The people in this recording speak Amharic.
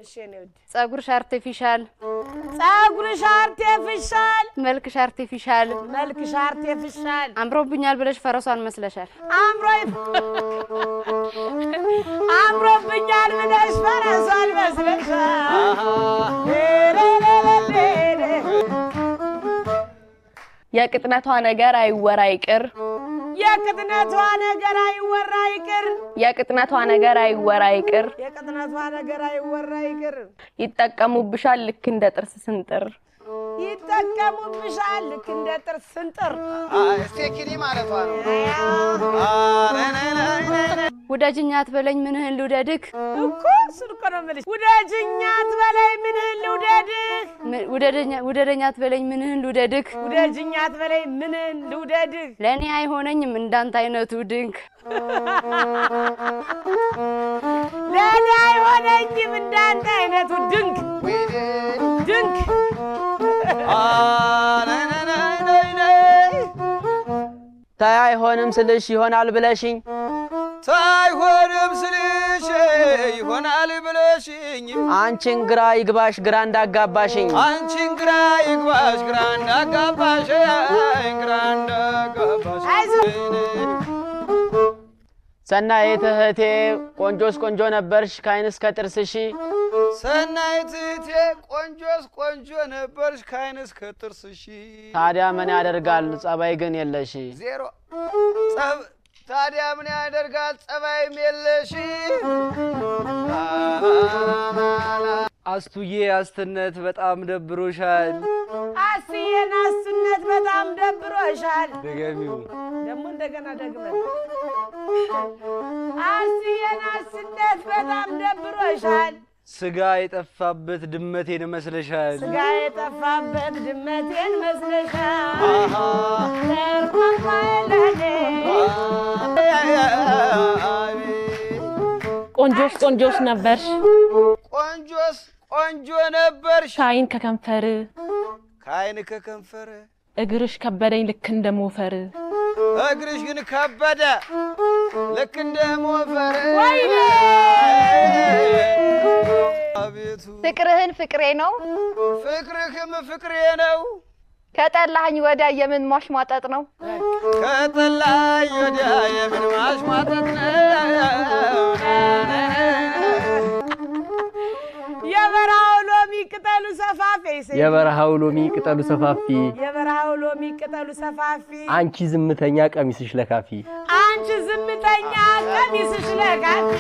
እሺ ነው ጸጉርሽ አርቲፊሻል መልክሽ አርቲፊሻል አምሮብኛል ብለሽ ፈረሷን መስለሻል አምሮብኛል ብለሽ ፈረሷን መስለሻል የቅጥነቷ ነገር አይወራ ይቅር የቅጥነቷ ነገር አይወራ ይቅር ይጠቀሙብሻል ልክ እንደ ጥርስ ስንጥር እስቴኪኒ ማለቷ ነው ውደጅኛ አትበለኝ ምንህን ልውደድክ እኮ ስልኮ ነው ማለት ውደጅኛ አትበለኝ ምንህን ልውደድክ ውደደኛ አትበለኝ ምንህን ልውደድክ ለኔ አይሆነኝም እንዳንተ አይነቱ ድንክ ለኔ አይሆነኝም እንዳንተ አይነቱ ድንክ ታይ አይሆንም ስልሽ ይሆናል ብለሽኝ አንቺን ግራ ይግባሽ ግራ እንዳጋባሽኝ ሰናይት እህቴ ቆንጆስ ቆንጆ ነበርሽ ካይንስ ከጥርስሽ ታዲያ ምን ያደርጋል ጸባይ ግን የለሽ ዜሮ ታዲያ ምን ያደርጋል ጸባይም የለሽ አስቱዬ አስትነት በጣም ደብሮሻል ደገሚው ደሞ እንደገና ደግመን አስትነት በጣም ደብሮሻል ስጋ የጠፋበት ድመቴን መስለሻል ቆንጆስ ነበርሽ ቆንጆ ነበርሽ ካይን ከከንፈር እግርሽ ከበደኝ ልክ እንደሞፈር እግርሽ ግን ከበደ ልክ እንደሞፈር ወይኔ አቤቱ ፍቅርህን ፍቅሬ ነው ፍቅርህም ፍቅሬ ነው ከጠላኝ ወዲያ የምን ማሽማጠጥ ነው የበረሃው ሎሚ ቅጠሉ ሰፋፊ አንቺ ዝምተኛ ቀሚስሽ ለካፊ